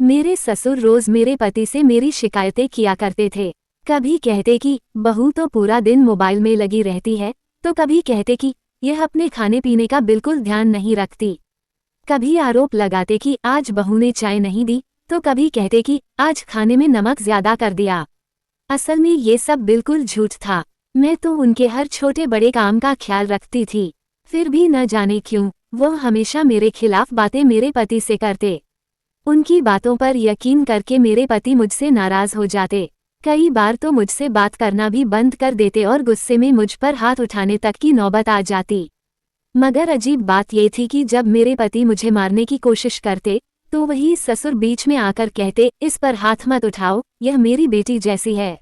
मेरे ससुर रोज मेरे पति से मेरी शिकायतें किया करते थे। कभी कहते कि बहू तो पूरा दिन मोबाइल में लगी रहती है, तो कभी कहते कि यह अपने खाने पीने का बिल्कुल ध्यान नहीं रखती। कभी आरोप लगाते कि आज बहू ने चाय नहीं दी, तो कभी कहते कि आज खाने में नमक ज्यादा कर दिया। असल में ये सब बिल्कुल झूठ था। मैं तो उनके हर छोटे बड़े काम का ख्याल रखती थी। फिर भी न जाने क्यों वो हमेशा मेरे खिलाफ बातें मेरे पति से करते। उनकी बातों पर यकीन करके मेरे पति मुझसे नाराज हो जाते। कई बार तो मुझसे बात करना भी बंद कर देते और गुस्से में मुझ पर हाथ उठाने तक की नौबत आ जाती। मगर अजीब बात ये थी कि जब मेरे पति मुझे मारने की कोशिश करते, तो वही ससुर बीच में आकर कहते, इस पर हाथ मत उठाओ, यह मेरी बेटी जैसी है।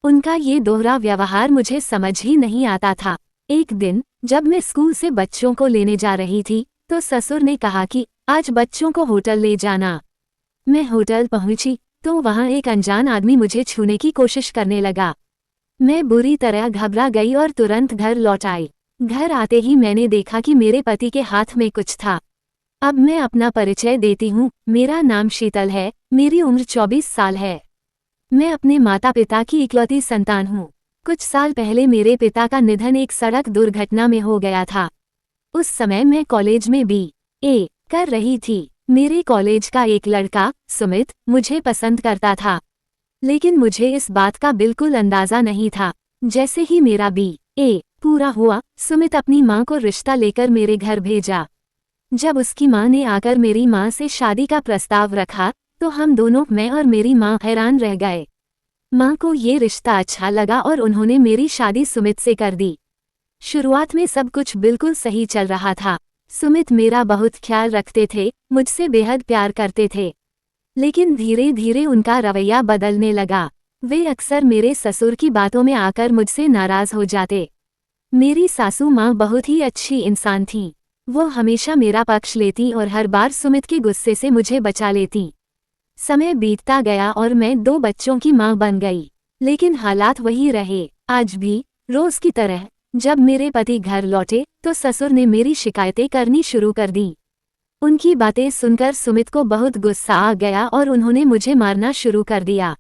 उनका ये दोहरा व्यवहार मुझे समझ ही नहीं आता था। एक दिन जब मैं स्कूल से बच्चों को लेने जा रही थी, तो ससुर ने कहा कि आज बच्चों को होटल ले जाना। मैं होटल पहुंची तो वहां एक अनजान आदमी मुझे छूने की कोशिश करने लगा। मैं बुरी तरह घबरा गई और तुरंत घर लौट आई। घर आते ही मैंने देखा कि मेरे पति के हाथ में कुछ था। अब मैं अपना परिचय देती हूँ। मेरा नाम शीतल है, मेरी उम्र 24 साल है। मैं अपने माता पिता की इकलौती संतान हूँ। कुछ साल पहले मेरे पिता का निधन एक सड़क दुर्घटना में हो गया था। उस समय मैं कॉलेज में BA कर रही थी। मेरे कॉलेज का एक लड़का सुमित मुझे पसंद करता था, लेकिन मुझे इस बात का बिल्कुल अंदाजा नहीं था। जैसे ही मेरा BA पूरा हुआ, सुमित अपनी माँ को रिश्ता लेकर मेरे घर भेजा। जब उसकी माँ ने आकर मेरी माँ से शादी का प्रस्ताव रखा, तो हम दोनों, मैं और मेरी माँ, हैरान रह गए। माँ को ये रिश्ता अच्छा लगा और उन्होंने मेरी शादी सुमित से कर दी। शुरुआत में सब कुछ बिल्कुल सही चल रहा था। सुमित मेरा बहुत ख्याल रखते थे, मुझसे बेहद प्यार करते थे। लेकिन धीरे धीरे उनका रवैया बदलने लगा। वे अक्सर मेरे ससुर की बातों में आकर मुझसे नाराज हो जाते। मेरी सासू माँ बहुत ही अच्छी इंसान थीं। वो हमेशा मेरा पक्ष लेती और हर बार सुमित के गुस्से से मुझे बचा लेती। समय बीतता गया और मैं 2 बच्चों की माँ बन गई, लेकिन हालात वही रहे। आज भी रोज की तरह जब मेरे पति घर लौटे, तो ससुर ने मेरी शिकायतें करनी शुरू कर दी। उनकी बातें सुनकर सुमित को बहुत गुस्सा आ गया और उन्होंने मुझे मारना शुरू कर दिया।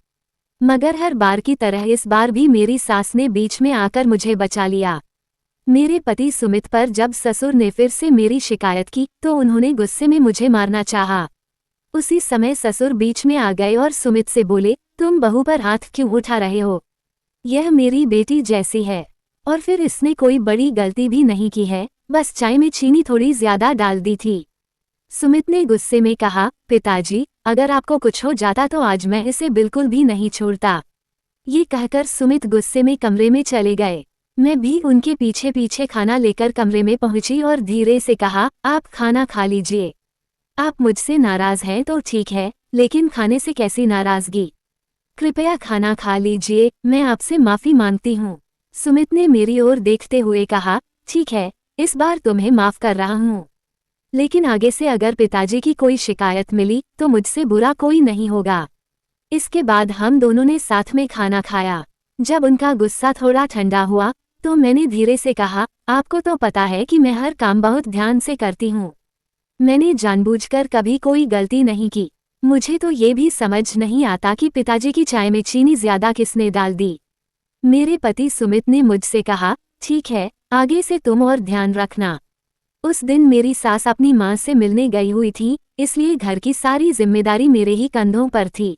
मगर हर बार की तरह इस बार भी मेरी सास ने बीच में आकर मुझे बचा लिया। मेरे पति सुमित पर जब ससुर ने फिर से मेरी शिकायत की, तो उन्होंने गुस्से में मुझे मारना चाहा। उसी समय ससुर बीच में आ गए और सुमित से बोले, तुम बहू पर हाथ क्यों उठा रहे हो? यह मेरी बेटी जैसी है। और फिर इसने कोई बड़ी गलती भी नहीं की है, बस चाय में चीनी थोड़ी ज्यादा डाल दी थी। सुमित ने गुस्से में कहा, पिताजी, अगर आपको कुछ हो जाता तो आज मैं इसे बिल्कुल भी नहीं छोड़ता। ये कहकर सुमित गुस्से में कमरे में चले गए। मैं भी उनके पीछे पीछे खाना लेकर कमरे में पहुंची और धीरे से कहा, आप खाना खा लीजिए। आप मुझसे नाराज हैं तो ठीक है, लेकिन खाने से कैसी नाराजगी? कृपया खाना खा लीजिए, मैं आपसे माफी मांगती हूँ। सुमित ने मेरी ओर देखते हुए कहा, ठीक है, इस बार तुम्हें माफ कर रहा हूँ, लेकिन आगे से अगर पिताजी की कोई शिकायत मिली तो मुझसे बुरा कोई नहीं होगा। इसके बाद हम दोनों ने साथ में खाना खाया। जब उनका गुस्सा थोड़ा ठंडा हुआ, तो मैंने धीरे से कहा, आपको तो पता है कि मैं हर काम बहुत ध्यान से करती हूँ। मैंने जानबूझकर कभी कोई गलती नहीं की। मुझे तो ये भी समझ नहीं आता कि पिताजी की चाय में चीनी ज्यादा किसने डाल दी। मेरे पति सुमित ने मुझसे कहा, ठीक है, आगे से तुम और ध्यान रखना। उस दिन मेरी सास अपनी माँ से मिलने गई हुई थी, इसलिए घर की सारी जिम्मेदारी मेरे ही कंधों पर थी।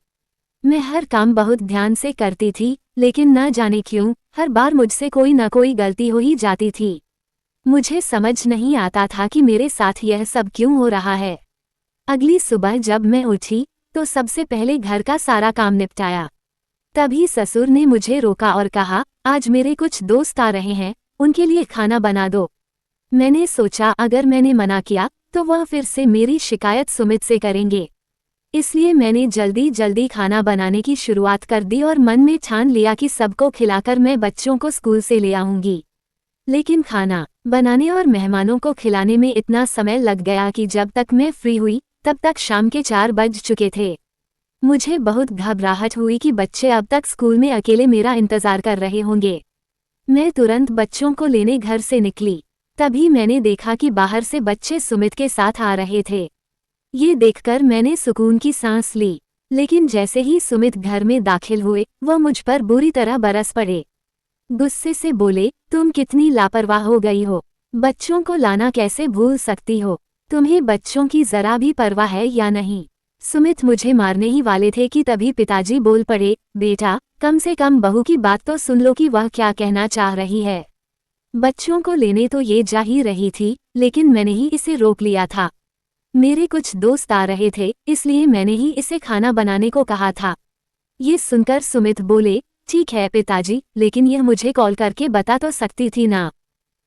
मैं हर काम बहुत ध्यान से करती थी, लेकिन न जाने क्यों हर बार मुझसे कोई न कोई गलती हो ही जाती थी। मुझे समझ नहीं आता था कि मेरे साथ यह सब क्यों हो रहा है। अगली सुबह जब मैं उठी, तो सबसे पहले घर का सारा काम निपटाया। तभी ससुर ने मुझे रोका और कहा, आज मेरे कुछ दोस्त आ रहे हैं, उनके लिए खाना बना दो। मैंने सोचा अगर मैंने मना किया तो वह फिर से मेरी शिकायत सुमित से करेंगे, इसलिए मैंने जल्दी जल्दी खाना बनाने की शुरुआत कर दी और मन में ठान लिया कि सबको खिलाकर मैं बच्चों को स्कूल से ले आऊंगी। लेकिन खाना बनाने और मेहमानों को खिलाने में इतना समय लग गया कि जब तक मैं फ्री हुई तब तक शाम के 4 बज चुके थे। मुझे बहुत घबराहट हुई कि बच्चे अब तक स्कूल में अकेले मेरा इंतजार कर रहे होंगे। मैं तुरंत बच्चों को लेने घर से निकली। तभी मैंने देखा कि बाहर से बच्चे सुमित के साथ आ रहे थे। ये देखकर मैंने सुकून की सांस ली। लेकिन जैसे ही सुमित घर में दाखिल हुए, वह मुझ पर बुरी तरह बरस पड़े। गुस्से से बोले, तुम कितनी लापरवाह हो गई हो, बच्चों को लाना कैसे भूल सकती हो, तुम्हें बच्चों की जरा भी परवाह है या नहीं। सुमित मुझे मारने ही वाले थे कि तभी पिताजी बोल पड़े, बेटा कम से कम बहू की बात तो सुन लो कि वह क्या कहना चाह रही है। बच्चों को लेने तो ये जा ही रही थी, लेकिन मैंने ही इसे रोक लिया था। मेरे कुछ दोस्त आ रहे थे, इसलिए मैंने ही इसे खाना बनाने को कहा था। ये सुनकर सुमित बोले, ठीक है पिताजी, लेकिन यह मुझे कॉल करके बता तो सकती थी ना,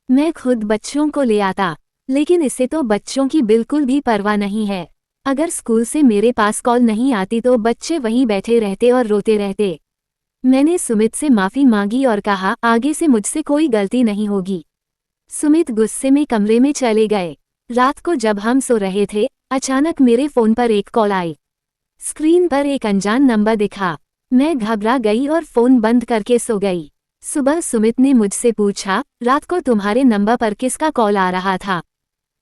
मैं खुद बच्चों को ले आता। लेकिन इसे तो बच्चों की बिल्कुल भी परवाह नहीं है। अगर स्कूल से मेरे पास कॉल नहीं आती तो बच्चे वहीं बैठे रहते और रोते रहते। मैंने सुमित से माफी मांगी और कहा, आगे से मुझसे कोई गलती नहीं होगी। सुमित गुस्से में कमरे में चले गए। रात को जब हम सो रहे थे, अचानक मेरे फोन पर एक कॉल आई। स्क्रीन पर एक अनजान नंबर दिखा। मैं घबरा गई और फोन बंद करके सो गई। सुबह सुमित ने मुझसे पूछा, रात को तुम्हारे नंबर पर किसका कॉल आ रहा था।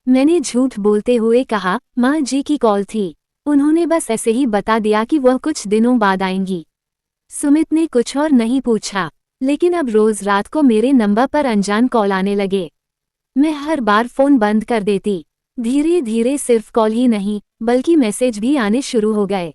मैंने झूठ बोलते हुए कहा, माँ जी की कॉल थी, उन्होंने बस ऐसे ही बता दिया कि वह कुछ दिनों बाद आएंगी। सुमित ने कुछ और नहीं पूछा, लेकिन अब रोज रात को मेरे नंबर पर अनजान कॉल आने लगे। मैं हर बार फोन बंद कर देती। धीरे धीरे सिर्फ कॉल ही नहीं, बल्कि मैसेज भी आने शुरू हो गए।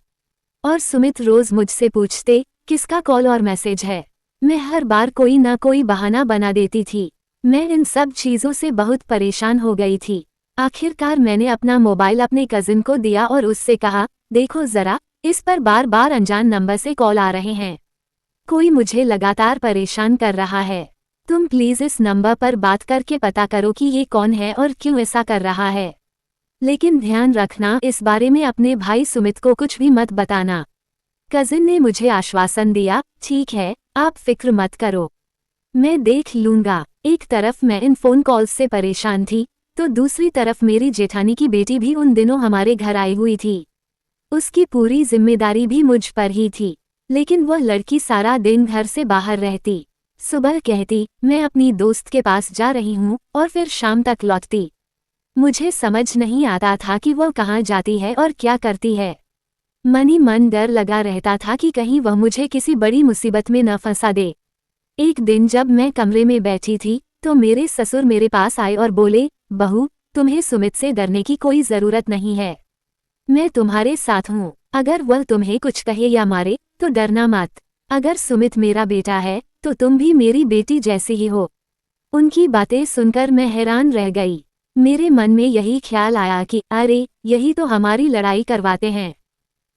और सुमित रोज मुझसे पूछते, किसका कॉल और मैसेज है। मैं हर बार कोई ना कोई बहाना बना देती थी। मैं इन सब चीज़ों से बहुत परेशान हो गई थी। आखिरकार मैंने अपना मोबाइल अपने कजिन को दिया और उससे कहा, देखो ज़रा, इस पर बार बार अनजान नंबर से कॉल आ रहे हैं। कोई मुझे लगातार परेशान कर रहा है। तुम प्लीज़ इस नंबर पर बात करके पता करो कि ये कौन है और क्यों ऐसा कर रहा है। लेकिन ध्यान रखना, इस बारे में अपने भाई सुमित को कुछ भी मत बताना। कजिन ने मुझे आश्वासन दिया, ठीक है, आप फिक्र मत करो, मैं देख लूंगा। एक तरफ मैं इन फ़ोन कॉल्स से परेशान थी, तो दूसरी तरफ मेरी जेठानी की बेटी भी उन दिनों हमारे घर आई हुई थी। उसकी पूरी जिम्मेदारी भी मुझ पर ही थी, लेकिन वह लड़की सारा दिन घर से बाहर रहती। सुबह कहती, मैं अपनी दोस्त के पास जा रही हूँ, और फिर शाम तक लौटती। मुझे समझ नहीं आता था कि वह कहाँ जाती है और क्या करती है। मन ही मन डर लगा रहता था कि कहीं वह मुझे किसी बड़ी मुसीबत में न फंसा दे। एक दिन जब मैं कमरे में बैठी थी, तो मेरे ससुर मेरे पास आए और बोले, बहू, तुम्हें सुमित से डरने की कोई ज़रूरत नहीं है। मैं तुम्हारे साथ हूँ। अगर वह तुम्हें कुछ कहे या मारे, तो डरना मत। अगर सुमित मेरा बेटा है, तो तुम भी मेरी बेटी जैसी ही हो। उनकी बातें सुनकर मैं हैरान रह गई। मेरे मन में यही ख्याल आया कि अरे, यही तो हमारी लड़ाई करवाते हैं।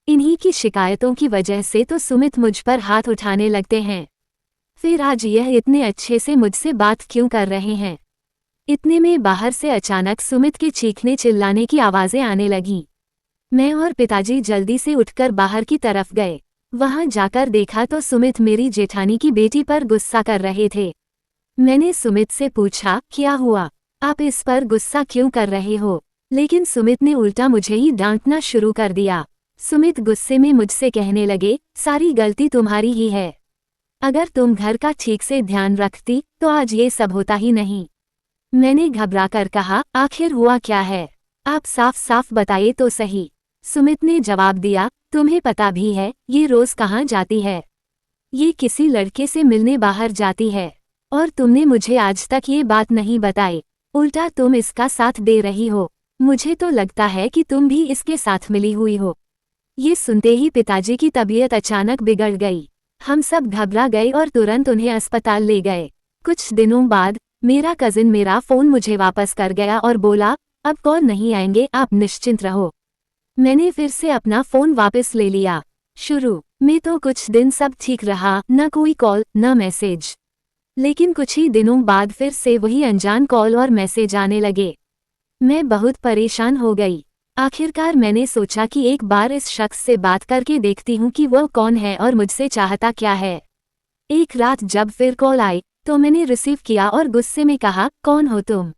इन्हीं की शिकायतों की वजह से तो सुमित मुझ पर हाथ उठाने लगते हैं। फिर आज यह इतने अच्छे से मुझसे बात क्यों कर रहे हैं। इतने में बाहर से अचानक सुमित के चीखने चिल्लाने की आवाज़ें आने लगीं। मैं और पिताजी जल्दी से उठकर बाहर की तरफ गए। वहां जाकर देखा तो सुमित मेरी जेठानी की बेटी पर गुस्सा कर रहे थे। मैंने सुमित से पूछा, क्या हुआ, आप इस पर गुस्सा क्यों कर रहे हो। लेकिन सुमित ने उल्टा मुझे ही डांटना शुरू कर दिया। सुमित गुस्से में मुझसे कहने लगे, सारी गलती तुम्हारी ही है। अगर तुम घर का ठीक से ध्यान रखती तो आज ये सब होता ही नहीं। मैंने घबराकर कहा, आखिर हुआ क्या है, आप साफ साफ बताइए तो सही। सुमित ने जवाब दिया, तुम्हें पता भी है ये रोज कहाँ जाती है। ये किसी लड़के से मिलने बाहर जाती है, और तुमने मुझे आज तक ये बात नहीं बताई। उल्टा तुम इसका साथ दे रही हो। मुझे तो लगता है कि तुम भी इसके साथ मिली हुई हो। ये सुनते ही पिताजी की तबीयत अचानक बिगड़ गई। हम सब घबरा गए और तुरंत उन्हें अस्पताल ले गए। कुछ दिनों बाद मेरा कजिन मेरा फ़ोन मुझे वापस कर गया और बोला, अब कॉल नहीं आएंगे, आप निश्चिंत रहो। मैंने फिर से अपना फ़ोन वापस ले लिया। शुरू में तो कुछ दिन सब ठीक रहा, न कोई कॉल न मैसेज। लेकिन कुछ ही दिनों बाद फिर से वही अनजान कॉल और मैसेज आने लगे। मैं बहुत परेशान हो गई। आखिरकार मैंने सोचा कि एक बार इस शख्स से बात करके देखती हूँ कि वह कौन है और मुझसे चाहता क्या है। एक रात जब फिर कॉल आई तो मैंने रिसीव किया और गुस्से में कहा, कौन हो तुम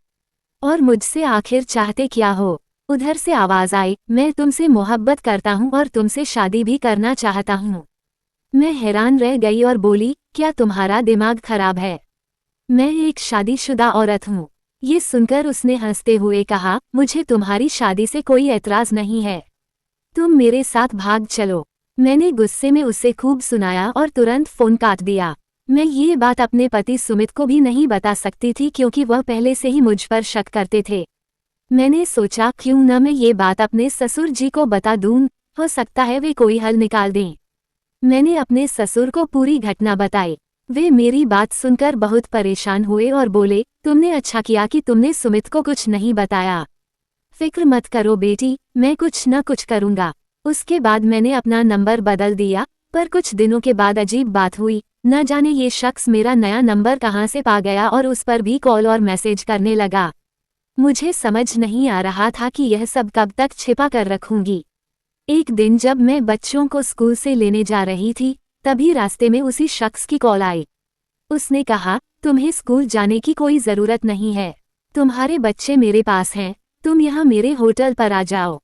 और मुझसे आखिर चाहते क्या हो। उधर से आवाज़ आई, मैं तुमसे मोहब्बत करता हूँ और तुमसे शादी भी करना चाहता हूँ। मैं हैरान रह गई और बोली, क्या तुम्हारा दिमाग खराब है, मैं एक शादीशुदा औरत हूँ। ये सुनकर उसने हंसते हुए कहा, मुझे तुम्हारी शादी से कोई एतराज़ नहीं है, तुम मेरे साथ भाग चलो। मैंने गुस्से में उसे खूब सुनाया और तुरंत फोन काट दिया। मैं ये बात अपने पति सुमित को भी नहीं बता सकती थी क्योंकि वह पहले से ही मुझ पर शक करते थे। मैंने सोचा क्यों न मैं ये बात अपने ससुर जी को बता दूं, हो सकता है वे कोई हल निकाल दें। मैंने अपने ससुर को पूरी घटना बताई। वे मेरी बात सुनकर बहुत परेशान हुए और बोले, तुमने अच्छा किया कि तुमने सुमित को कुछ नहीं बताया। फिक्र मत करो बेटी, मैं कुछ न कुछ करूंगा। उसके बाद मैंने अपना नंबर बदल दिया, पर कुछ दिनों के बाद अजीब बात हुई। न जाने ये शख्स मेरा नया नंबर कहाँ से पा गया और उस पर भी कॉल और मैसेज करने लगा। मुझे समझ नहीं आ रहा था कि यह सब कब तक छिपा कर रखूंगी। एक दिन जब मैं बच्चों को स्कूल से लेने जा रही थी, तभी रास्ते में उसी शख्स की कॉल आई। उसने कहा, तुम्हें स्कूल जाने की कोई ज़रूरत नहीं है, तुम्हारे बच्चे मेरे पास हैं, तुम यहाँ मेरे होटल पर आ जाओ।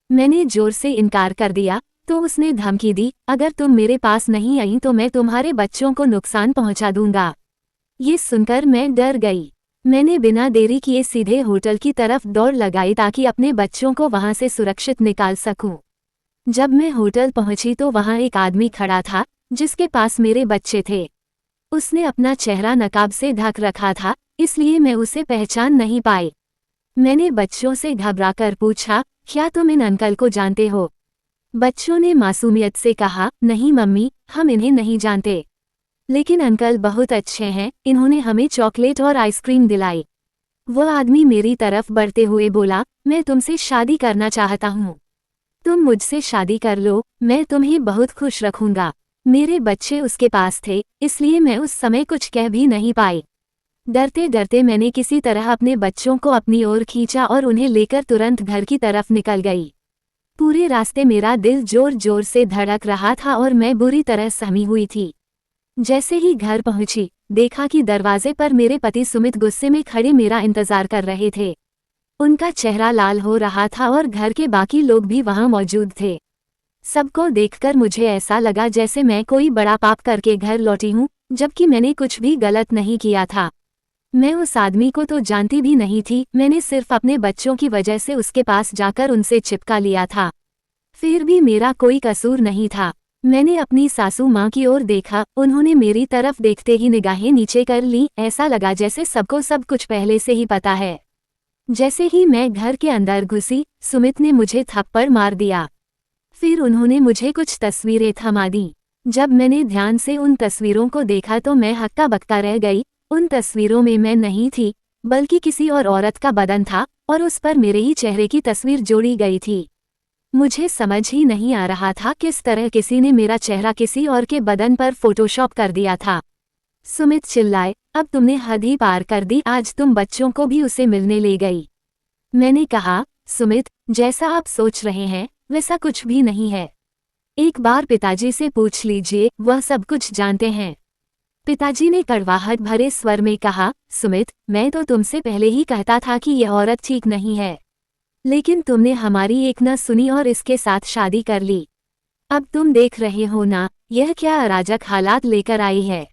मैंने जोर से इनकार कर दिया, तो उसने धमकी दी, अगर तुम मेरे पास नहीं आई तो मैं तुम्हारे बच्चों को नुकसान पहुंचा दूंगा। ये सुनकर मैं डर गई। मैंने बिना देरी किए सीधे होटल की तरफ दौड़ लगाई ताकि अपने बच्चों को वहां से सुरक्षित निकाल सकूं। जब मैं होटल पहुंची तो वहां एक आदमी खड़ा था, जिसके पास मेरे बच्चे थे। उसने अपना चेहरा नकाब से ढक रखा था, इसलिए मैं उसे पहचान नहीं पाई। मैंने बच्चों से घबराकर पूछा, क्या तुम इन अंकल को जानते हो? बच्चों ने मासूमियत से कहा, नहीं मम्मी, हम इन्हें नहीं जानते। लेकिन अंकल बहुत अच्छे हैं, इन्होंने हमें चॉकलेट और आइसक्रीम दिलाई। वह आदमी मेरी तरफ बढ़ते हुए बोला, मैं तुमसे शादी करना चाहता हूँ। तुम मुझसे शादी कर लो, मैं तुम्हें बहुत खुश रखूंगा। मेरे बच्चे उसके पास थे, इसलिए मैं उस समय कुछ कह भी नहीं पाई। डरते डरते मैंने किसी तरह अपने बच्चों को अपनी ओर खींचा और उन्हें लेकर तुरंत घर की तरफ निकल गई। पूरे रास्ते मेरा दिल जोर जोर से धड़क रहा था और मैं बुरी तरह सहमी हुई थी। जैसे ही घर पहुंची, देखा कि दरवाजे पर मेरे पति सुमित गुस्से में खड़े मेरा इंतजार कर रहे थे। उनका चेहरा लाल हो रहा था और घर के बाकी लोग भी वहां मौजूद थे। सबको देखकर मुझे ऐसा लगा जैसे मैं कोई बड़ा पाप करके घर लौटी हूं, जबकि मैंने कुछ भी गलत नहीं किया था। मैं उस आदमी को तो जानती भी नहीं थी, मैंने सिर्फ अपने बच्चों की वजह से उसके पास जाकर उनसे चिपका लिया था। फिर भी मेरा कोई कसूर नहीं था। मैंने अपनी सासू माँ की ओर देखा, उन्होंने मेरी तरफ देखते ही निगाहें नीचे कर ली। ऐसा लगा जैसे सबको सब कुछ पहले से ही पता है। जैसे ही मैं घर के अंदर घुसी, सुमित ने मुझे थप्पड़ मार दिया। फिर उन्होंने मुझे कुछ तस्वीरें थमा दी। जब मैंने ध्यान से उन तस्वीरों को देखा तो मैं हक्का बक्का रह गई। उन तस्वीरों में मैं नहीं थी, बल्कि किसी और औरत का बदन था और उस पर मेरे ही चेहरे की तस्वीर जोड़ी गई थी। मुझे समझ ही नहीं आ रहा था किस तरह किसी ने मेरा चेहरा किसी और के बदन पर फोटोशॉप कर दिया था। सुमित चिल्लाए, अब तुमने हद ही पार कर दी, आज तुम बच्चों को भी उसे मिलने ले गई। मैंने कहा, सुमित, जैसा आप सोच रहे हैं वैसा कुछ भी नहीं है। एक बार पिताजी से पूछ लीजिए, वह सब कुछ जानते हैं। पिताजी ने कड़वाहट भरे स्वर में कहा, सुमित, मैं तो तुमसे पहले ही कहता था कि यह औरत ठीक नहीं है, लेकिन तुमने हमारी एक न सुनी और इसके साथ शादी कर ली। अब तुम देख रहे हो ना, यह क्या अराजक हालात लेकर आई है।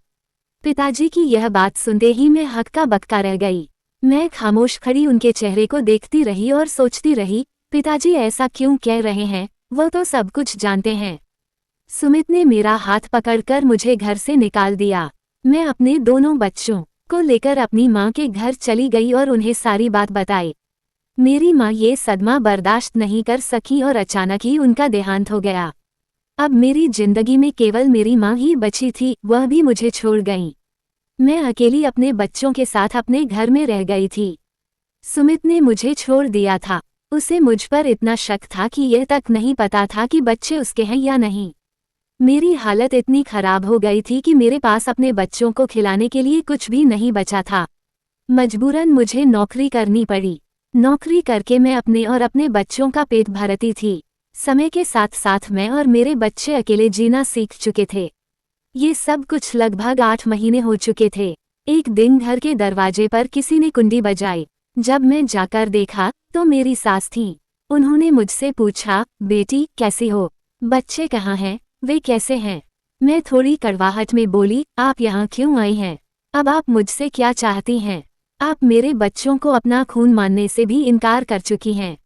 पिताजी की यह बात सुनते ही मैं हक्का बक्का रह गई। मैं खामोश खड़ी उनके चेहरे को देखती रही और सोचती रही, पिताजी ऐसा क्यों कह रहे हैं, वह तो सब कुछ जानते हैं। सुमित ने मेरा हाथ पकड़कर मुझे घर से निकाल दिया। मैं अपने दोनों बच्चों को लेकर अपनी माँ के घर चली गई और उन्हें सारी बात बताई। मेरी माँ ये सदमा बर्दाश्त नहीं कर सकी और अचानक ही उनका देहांत हो गया। अब मेरी जिंदगी में केवल मेरी माँ ही बची थी, वह भी मुझे छोड़ गईं। मैं अकेली अपने बच्चों के साथ अपने घर में रह गई थी। सुमित ने मुझे छोड़ दिया था। उसे मुझ पर इतना शक था कि यह तक नहीं पता था कि बच्चे उसके हैं या नहीं। मेरी हालत इतनी खराब हो गई थी कि मेरे पास अपने बच्चों को खिलाने के लिए कुछ भी नहीं बचा था। मजबूरन मुझे नौकरी करनी पड़ी। नौकरी करके मैं अपने और अपने बच्चों का पेट भरती थी। समय के साथ साथ मैं और मेरे बच्चे अकेले जीना सीख चुके थे। ये सब कुछ लगभग 8 महीने हो चुके थे। एक दिन घर के दरवाजे पर किसी ने कुंडी बजाई। जब मैं जाकर देखा तो मेरी सास थी। उन्होंने मुझसे पूछा, बेटी कैसी हो, बच्चे कहाँ हैं, वे कैसे हैं? मैं थोड़ी कड़वाहट में बोली, आप यहाँ क्यों आई हैं? अब आप मुझसे क्या चाहती हैं? आप मेरे बच्चों को अपना खून मानने से भी इनकार कर चुकी हैं।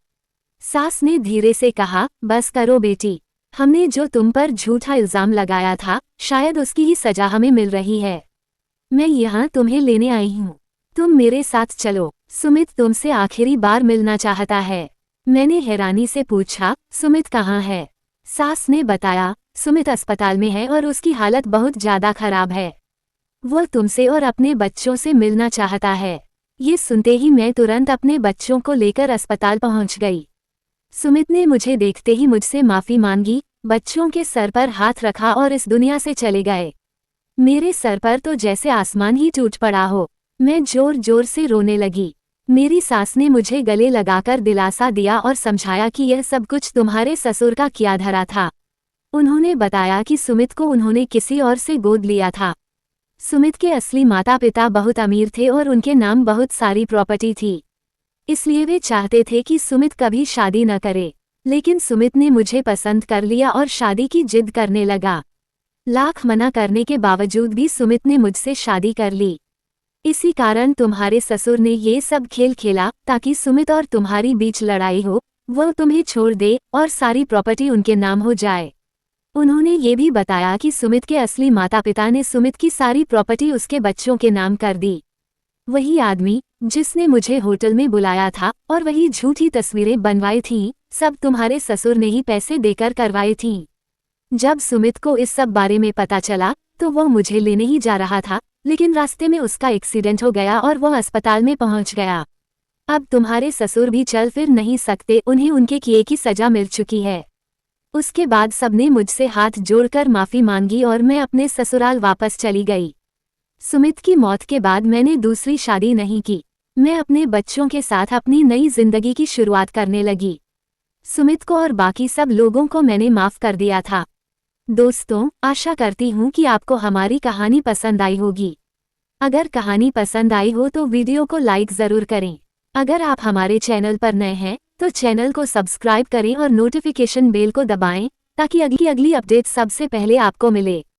सास ने धीरे से कहा, बस करो बेटी, हमने जो तुम पर झूठा इल्जाम लगाया था, शायद उसकी ही सजा हमें मिल रही है। मैं यहाँ तुम्हें लेने आई हूँ, तुम मेरे साथ चलो, सुमित तुमसे आखिरी बार मिलना चाहता है। मैंने हैरानी से पूछा, सुमित कहाँ है? सास ने बताया, सुमित अस्पताल में है और उसकी हालत बहुत ज्यादा खराब है। वो तुमसे और अपने बच्चों से मिलना चाहता है। ये सुनते ही मैं तुरंत अपने बच्चों को लेकर अस्पताल पहुंच गई। सुमित ने मुझे देखते ही मुझसे माफी मांगी, बच्चों के सर पर हाथ रखा और इस दुनिया से चले गए। मेरे सर पर तो जैसे आसमान ही टूट पड़ा हो। मैं जोर जोर से रोने लगी। मेरी सास ने मुझे गले लगाकर दिलासा दिया और समझाया कि यह सब कुछ तुम्हारे ससुर का किया धरा था। उन्होंने बताया कि सुमित को उन्होंने किसी और से गोद लिया था। सुमित के असली माता पिता बहुत अमीर थे और उनके नाम बहुत सारी प्रॉपर्टी थी, इसलिए वे चाहते थे कि सुमित कभी शादी न करे। लेकिन सुमित ने मुझे पसंद कर लिया और शादी की जिद करने लगा। लाख मना करने के बावजूद भी सुमित ने मुझसे शादी कर ली। इसी कारण तुम्हारे ससुर ने ये सब खेल खेला ताकि सुमित और तुम्हारी बीच लड़ाई हो, वो तुम्हें छोड़ दे और सारी प्रॉपर्टी उनके नाम हो जाए। उन्होंने ये भी बताया कि सुमित के असली माता पिता ने सुमित की सारी प्रॉपर्टी उसके बच्चों के नाम कर दी। वही आदमी जिसने मुझे होटल में बुलाया था और वही झूठी तस्वीरें बनवाई थीं, सब तुम्हारे ससुर ने ही पैसे देकर करवाई थीं। जब सुमित को इस सब बारे में पता चला तो वो मुझे लेने ही जा रहा था, लेकिन रास्ते में उसका एक्सीडेंट हो गया और वो अस्पताल में पहुंच गया। अब तुम्हारे ससुर भी चल फिर नहीं सकते, उन्हें उनके किए की सजा मिल चुकी है। उसके बाद सबने मुझसे हाथ जोड़कर माफी मांगी और मैं अपने ससुराल वापस चली गई। सुमित की मौत के बाद मैंने दूसरी शादी नहीं की। मैं अपने बच्चों के साथ अपनी नई जिंदगी की शुरुआत करने लगी। सुमित को और बाकी सब लोगों को मैंने माफ कर दिया था। दोस्तों, आशा करती हूँ कि आपको हमारी कहानी पसंद आई होगी। अगर कहानी पसंद आई हो तो वीडियो को लाइक ज़रूर करें। अगर आप हमारे चैनल पर नए हैं तो चैनल को सब्सक्राइब करें और नोटिफिकेशन बेल को दबाएं ताकि अगली अपडेट सबसे पहले आपको मिले।